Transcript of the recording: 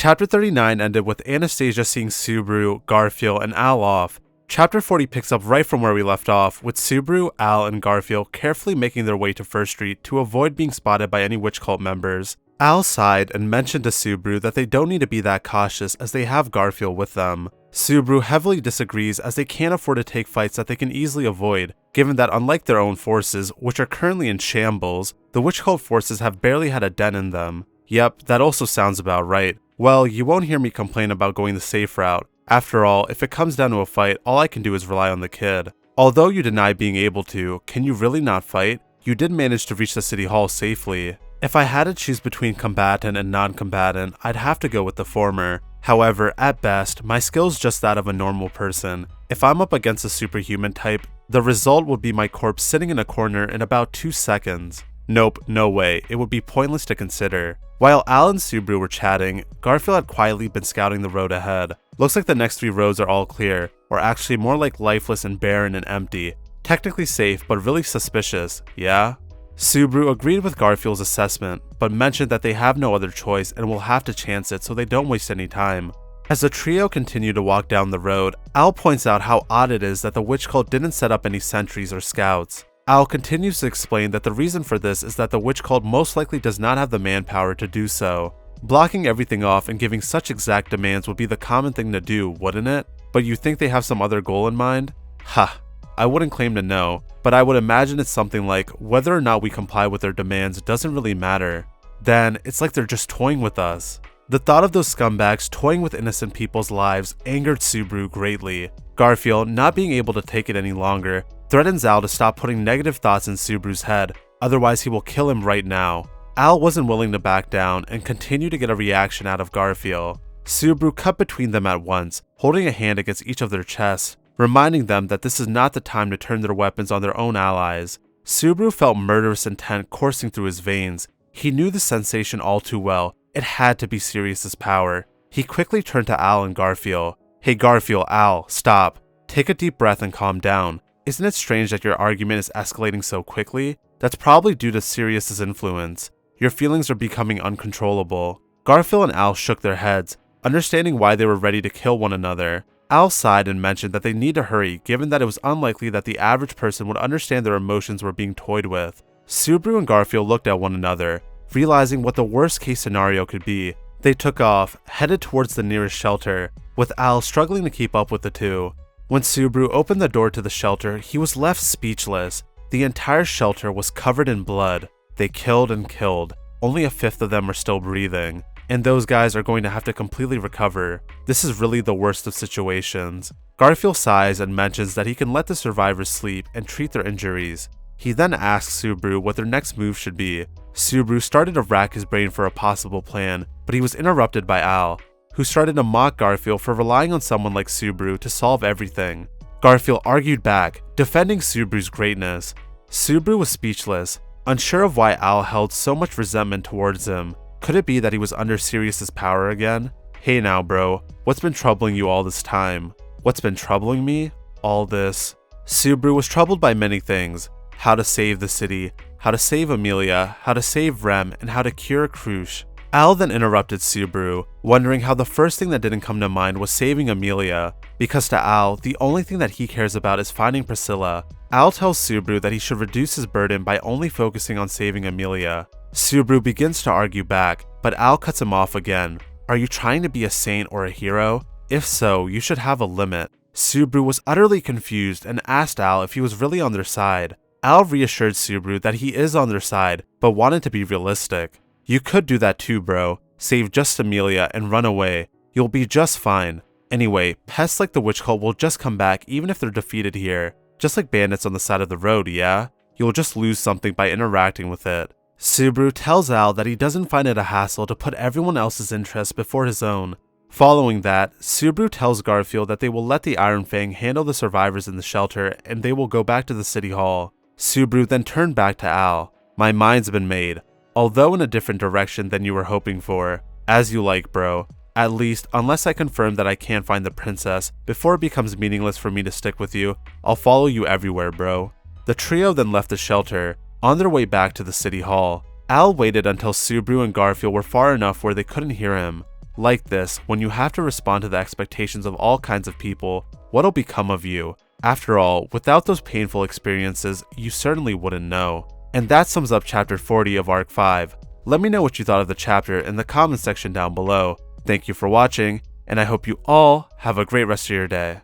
Chapter 39 ended with Anastasia seeing Subaru, Garfiel, and Al off. Chapter 40 picks up right from where we left off, with Subaru, Al, and Garfiel carefully making their way to First Street to avoid being spotted by any witch cult members. Al sighed and mentioned to Subaru that they don't need to be that cautious as they have Garfiel with them. Subaru heavily disagrees as they can't afford to take fights that they can easily avoid, given that unlike their own forces, which are currently in shambles, the witch cult forces have barely had a dent in them. Yep, that also sounds about right. Well, you won't hear me complain about going the safe route. After all, if it comes down to a fight, all I can do is rely on the kid. Although you deny being able to, can you really not fight? You did manage to reach the city hall safely. If I had to choose between combatant and non-combatant, I'd have to go with the former. However, at best, my skill's just that of a normal person. If I'm up against a superhuman type, the result would be my corpse sitting in a corner in about 2 seconds. Nope, no way, it would be pointless to consider. While Al and Subaru were chatting, Garfiel had quietly been scouting the road ahead. Looks like the next 3 roads are all clear, or actually more like lifeless and barren and empty. Technically safe, but really suspicious, yeah? Subaru agreed with Garfiel's assessment, but mentioned that they have no other choice and will have to chance it so they don't waste any time. As the trio continue to walk down the road, Al points out how odd it is that the witch cult didn't set up any sentries or scouts. Al continues to explain that the reason for this is that the witch cult most likely does not have the manpower to do so. Blocking everything off and giving such exact demands would be the common thing to do, wouldn't it? But you think they have some other goal in mind? Ha! I wouldn't claim to know, but I would imagine it's something like whether or not we comply with their demands doesn't really matter. Then, it's like they're just toying with us. The thought of those scumbags toying with innocent people's lives angered Subaru greatly. Garfiel, not being able to take it any longer, threatens Al to stop putting negative thoughts in Subaru's head, otherwise he will kill him right now. Al wasn't willing to back down and continued to get a reaction out of Garfiel. Subaru cut between them at once, holding a hand against each of their chests, reminding them that this is not the time to turn their weapons on their own allies. Subaru felt murderous intent coursing through his veins. He knew the sensation all too well. It had to be Sirius's power. He quickly turned to Al and Garfiel. Hey Garfiel, Al, stop. Take a deep breath and calm down. Isn't it strange that your argument is escalating so quickly? That's probably due to Sirius's influence. Your feelings are becoming uncontrollable. Garfiel and Al shook their heads, understanding why they were ready to kill one another. Al sighed and mentioned that they need to hurry, given that it was unlikely that the average person would understand their emotions were being toyed with. Subaru and Garfiel looked at one another, realizing what the worst case scenario could be. They took off, headed towards the nearest shelter, with Al struggling to keep up with the two. When Subaru opened the door to the shelter, he was left speechless. The entire shelter was covered in blood. They killed and killed. Only a fifth of them are still breathing. And those guys are going to have to completely recover. This is really the worst of situations. Garfiel sighs and mentions that he can let the survivors sleep and treat their injuries. He then asks Subaru what their next move should be. Subaru started to rack his brain for a possible plan, but he was interrupted by Al, who started to mock Garfiel for relying on someone like Subaru to solve everything. Garfiel argued back, defending Subaru's greatness. Subaru was speechless, unsure of why Al held so much resentment towards him. Could it be that he was under Sirius's power again? Hey now bro, what's been troubling you all this time? What's been troubling me? All this. Subaru was troubled by many things. How to save the city, how to save Amelia, how to save Rem, and how to cure Krush. Al then interrupted Subaru, wondering how the first thing that didn't come to mind was saving Amelia, because to Al, the only thing that he cares about is finding Priscilla. Al tells Subaru that he should reduce his burden by only focusing on saving Amelia. Subaru begins to argue back, but Al cuts him off again. Are you trying to be a saint or a hero? If so, you should have a limit. Subaru was utterly confused and asked Al if he was really on their side. Al reassured Subaru that he is on their side, but wanted to be realistic. You could do that too, bro. Save just Amelia and run away. You'll be just fine. Anyway, pests like the witch cult will just come back even if they're defeated here. Just like bandits on the side of the road, yeah? You'll just lose something by interacting with it. Subaru tells Al that he doesn't find it a hassle to put everyone else's interests before his own. Following that, Subaru tells Garfiel that they will let the Iron Fang handle the survivors in the shelter and they will go back to the city hall. Subaru then turned back to Al. My mind's been made, although in a different direction than you were hoping for. As you like, bro. At least, unless I confirm that I can't find the princess before it becomes meaningless for me to stick with you, I'll follow you everywhere, bro. The trio then left the shelter. On their way back to the city hall, Al waited until Subaru and Garfiel were far enough where they couldn't hear him. like this, when you have to respond to the expectations of all kinds of people, what'll become of you? After all, without those painful experiences, you certainly wouldn't know. And that sums up chapter 40 of Arc 5. Let me know what you thought of the chapter in the comment section down below. Thank you for watching, and I hope you all have a great rest of your day.